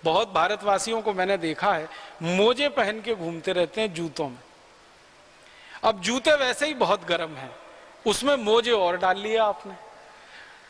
बहुत भारतवासियों को मैंने देखा है मोजे पहन के घूमते रहते हैं जूतों में। अब जूते वैसे ही बहुत गर्म हैं, उसमें मोजे और डाल लिए आपने।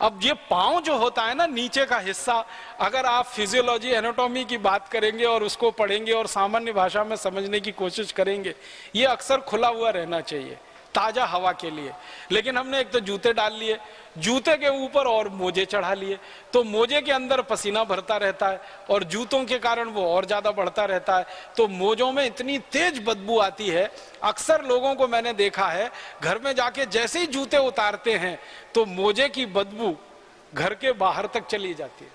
अब ये पांव जो होता है ना, नीचे का हिस्सा, अगर आप फिजियोलॉजी एनाटॉमी की बात करेंगे और उसको पढ़ेंगे और सामान्य भाषा में समझने की कोशिश करेंगे, ये अक्सर खुला हुआ रहना चाहिए ताजा हवा के लिए। लेकिन हमने एक तो जूते डाल लिए, जूते के ऊपर और मोजे चढ़ा लिए, तो मोजे के अंदर पसीना भरता रहता है और जूतों के कारण वो और ज्यादा बढ़ता रहता है। तो मोजों में इतनी तेज बदबू आती है, अक्सर लोगों को मैंने देखा है घर में जाके जैसे ही जूते उतारते हैं तो मोजे की बदबू घर के बाहर तक चली जाती है।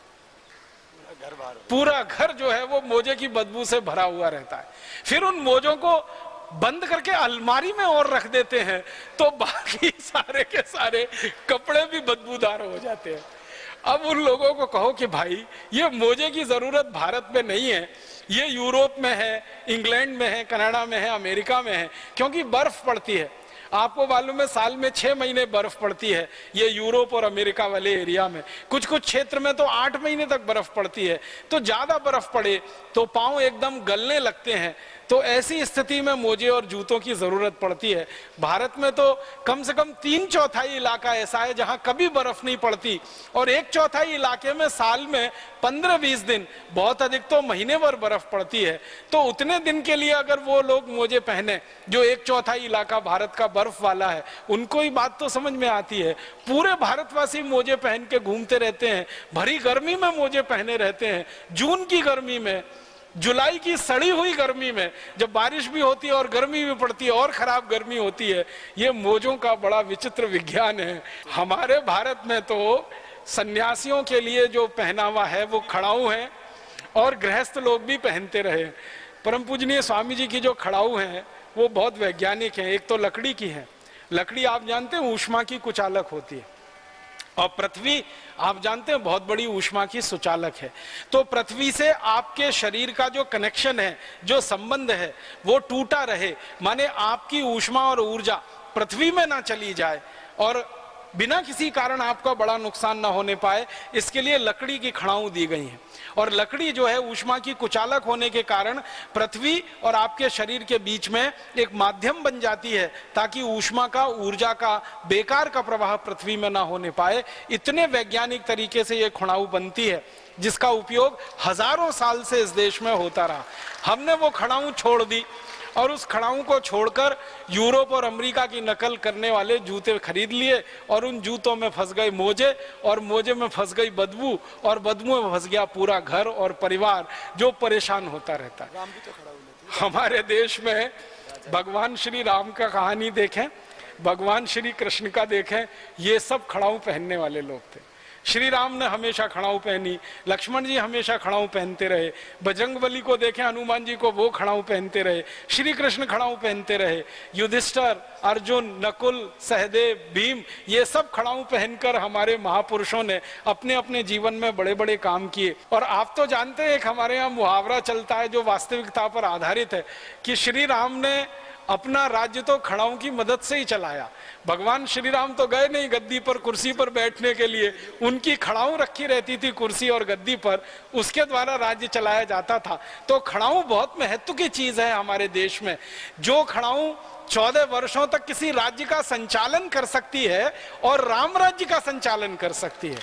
पूरा घर जो है वो मोजे की बदबू से भरा हुआ रहता है। फिर उन मोजों को बंद करके अलमारी में और रख देते हैं तो बाकी सारे के सारे कपड़े भी बदबूदार हो जाते हैं। अब उन लोगों को कहो कि भाई ये मोजे की जरूरत भारत में नहीं है, ये यूरोप में है, इंग्लैंड में है, कनाडा में है, अमेरिका में है, क्योंकि बर्फ पड़ती है। आपको मालूम है साल में 6 महीने बर्फ पड़ती है ये यूरोप और अमेरिका वाले एरिया में। कुछ कुछ क्षेत्र में तो 8 महीने तक बर्फ पड़ती है। तो ज्यादा बर्फ पड़े तो पांव एकदम गलने लगते हैं। तो ऐसी स्थिति में मोजे और जूतों की जरूरत पड़ती है। भारत में तो कम से कम 3/4 इलाका ऐसा है जहां कभी बर्फ नहीं पड़ती और 1/4 इलाके में साल में 15-20 दिन, बहुत अधिक तो महीने भर बर्फ पड़ती है। तो उतने दिन के लिए अगर वो लोग मोजे पहने जो 1/4 इलाका भारत का बर्फ वाला है, उनको ही बात तो समझ में आती है। पूरे भारतवासी मोजे पहन के घूमते रहते हैं, भरी गर्मी में मोजे पहने रहते हैं। जून की गर्मी में, जुलाई की सड़ी हुई गर्मी में, जब बारिश भी होती है और गर्मी भी पड़ती है और खराब गर्मी होती है। ये मोजों का बड़ा विचित्र विज्ञान है। हमारे भारत में तो सन्यासियों के लिए जो पहनावा है वो खड़ाऊ है और गृहस्थ लोग भी पहनते रहे। परम पूजनीय स्वामी जी की जो खड़ाऊ हैं वो बहुत वैज्ञानिक हैं। एक तो लकड़ी की है, लकड़ी आप जानते हैं ऊष्मा की कुचालक होती है, और पृथ्वी आप जानते हैं बहुत बड़ी ऊष्मा की सुचालक है। तो पृथ्वी से आपके शरीर का जो कनेक्शन है, जो संबंध है, वो टूटा रहे, माने आपकी ऊष्मा और ऊर्जा पृथ्वी में ना चली जाए और बिना किसी कारण आपका बड़ा नुकसान ना होने पाए, इसके लिए लकड़ी की खड़ाऊ दी गई है। और लकड़ी जो है ऊष्मा की कुचालक होने के कारण पृथ्वी और आपके शरीर के बीच में एक माध्यम बन जाती है ताकि ऊष्मा का, ऊर्जा का, बेकार का प्रवाह पृथ्वी में ना होने पाए। इतने वैज्ञानिक तरीके से ये खड़ाऊ बनती है जिसका उपयोग हजारों साल से इस देश में होता रहा। हमने वो खड़ाऊ छोड़ दी और उस खड़ाऊ को छोड़कर यूरोप और अमेरिका की नकल करने वाले जूते खरीद लिए और उन जूतों में फंस गए मोजे और मोजे में फंस गई बदबू और बदबू में फंस गया पूरा घर और परिवार जो परेशान होता रहता है। हमारे देश में भगवान श्री राम का कहानी देखें, भगवान श्री कृष्ण का देखें, ये सब खड़ाऊ पहनने वाले लोग थे। श्री राम ने हमेशा खड़ाऊ पहनी, लक्ष्मण जी हमेशा खड़ाऊ पहनते रहे, बजरंगबली को देखें, हनुमान जी को, वो खड़ाऊ पहनते रहे, श्री कृष्ण खड़ाऊ पहनते रहे, युधिष्ठिर, अर्जुन, नकुल, सहदेव, भीम, ये सब खड़ाऊ पहनकर हमारे महापुरुषों ने अपने अपने जीवन में बड़े बड़े काम किए। और आप तो जानते हैं एक हमारे यहाँ मुहावरा चलता है जो वास्तविकता पर आधारित है कि श्री राम ने अपना राज्य तो खड़ाऊ की मदद से ही चलाया। भगवान श्री राम तो गए नहीं गद्दी पर, कुर्सी पर बैठने के लिए, उनकी खड़ाऊ रखी रहती थी कुर्सी और गद्दी पर, उसके द्वारा राज्य चलाया जाता था। तो खड़ाऊ बहुत महत्व की चीज है हमारे देश में। जो खड़ाऊ 14 वर्षों तक किसी राज्य का संचालन कर सकती है और राम राज्य का संचालन कर सकती है,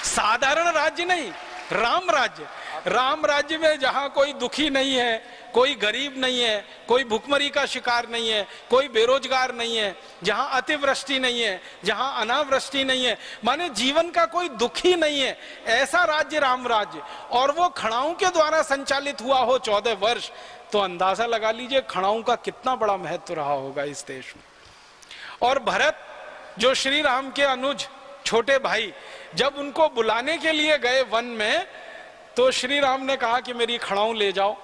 साधारण राज्य नहीं, राम राज्य। राम राज्य में जहां कोई दुखी नहीं है, कोई गरीब नहीं है, कोई भूखमरी का शिकार नहीं है, कोई बेरोजगार नहीं है, जहां अतिवृष्टि नहीं है, जहां अनावृष्टि नहीं है, माने जीवन का कोई दुख ही नहीं है, ऐसा राज्य राम राज्य। और वो खड़ाऊ के द्वारा संचालित हुआ हो 14 वर्ष, तो अंदाजा लगा लीजिए खड़ाऊ का कितना बड़ा महत्व रहा होगा इस देश में। और भरत जो श्री राम के अनुज छोटे भाई, जब उनको बुलाने के लिए गए वन में, तो श्री राम ने कहा कि मेरी खड़ाऊ ले जाओ।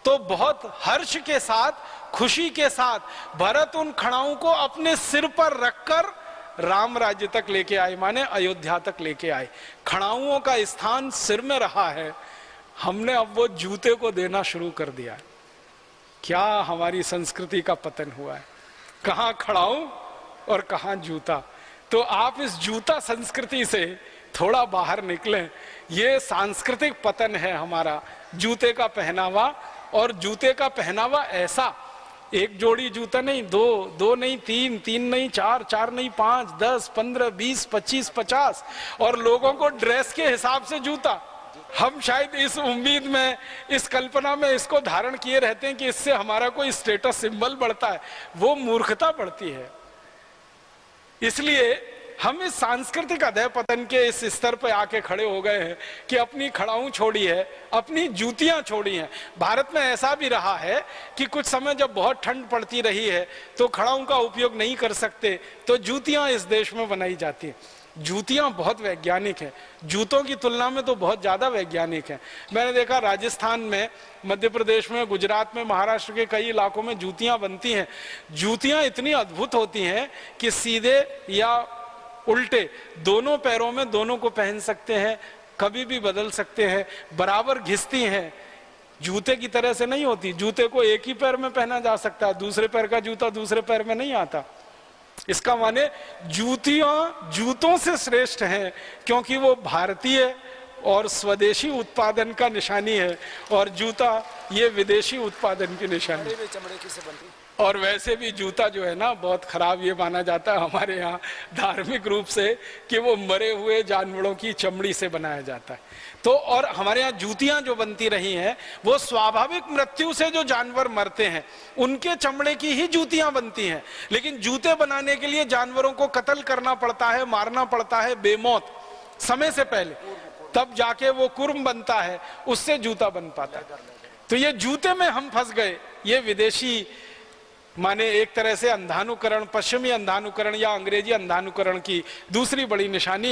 तो बहुत हर्ष के साथ, खुशी के साथ भरत उन खड़ाऊ को अपने सिर पर रखकर राम राज्य तक लेके आए, माने अयोध्या तक लेके आए। खड़ाऊओं का स्थान सिर में रहा है, हमने अब वो जूते को देना शुरू कर दिया है। क्या हमारी संस्कृति का पतन हुआ है, कहां खड़ाऊ और कहां जूता। तो आप इस जूता संस्कृति से थोड़ा बाहर निकलें। ये सांस्कृतिक पतन है हमारा, जूते का पहनावा। और जूते का पहनावा ऐसा, एक जोड़ी जूता नहीं, दो नहीं, तीन नहीं, चार नहीं, 5, 10, 15, 20, 25, 50, और लोगों को ड्रेस के हिसाब से जूता। हम शायद इस उम्मीद में, इस कल्पना में इसको धारण किए रहते हैं कि इससे हमारा कोई स्टेटस सिंबल बढ़ता है। वो मूर्खता बढ़ती है। इसलिए हम इस सांस्कृतिक अधः पतन के इस स्तर पर आके खड़े हो गए हैं कि अपनी खड़ाऊं छोड़ी है, अपनी जूतियां छोड़ी हैं। भारत में ऐसा भी रहा है कि कुछ समय जब बहुत ठंड पड़ती रही है तो खड़ाऊं का उपयोग नहीं कर सकते, तो जूतियां इस देश में बनाई जाती हैं। जूतियां बहुत वैज्ञानिक हैं, जूतों की तुलना में तो बहुत ज़्यादा वैज्ञानिक हैं। मैंने देखा राजस्थान में, मध्य प्रदेश में, गुजरात में, महाराष्ट्र के कई इलाकों में जूतियां बनती हैं। जूतियां इतनी अद्भुत होती हैं कि सीधे या उल्टे दोनों पैरों में दोनों को पहन सकते हैं, कभी भी बदल सकते हैं, बराबर घिसती हैं। जूते की तरह से नहीं होती। जूते को एक ही पैर में पहना जा सकता है, दूसरे पैर का जूता दूसरे पैर में नहीं आता। इसका माने जूतियां जूतों से श्रेष्ठ हैं क्योंकि वो भारतीय और स्वदेशी उत्पादन का निशानी है, और जूता ये विदेशी उत्पादन की निशानी है। चमड़े की से बनती। और वैसे भी जूता जो है ना बहुत खराब ये माना जाता है हमारे यहाँ धार्मिक रूप से कि वो मरे हुए जानवरों की चमड़ी से बनाया जाता है। तो और हमारे यहाँ जूतियां जो बनती रही हैं वो स्वाभाविक मृत्यु से जो जानवर मरते हैं उनके चमड़े की ही जूतियां बनती हैं। लेकिन जूते बनाने के लिए जानवरों को कत्ल करना पड़ता है, मारना पड़ता है बेमौत समय से पहले, तब जाके वो कुर्म बनता है, उससे जूता बन पाता है। तो ये जूते में हम फंस गए। ये विदेशी माने एक तरह से अंधानुकरण, पश्चिमी अंधानुकरण या अंग्रेजी अंधानुकरण की दूसरी बड़ी निशानी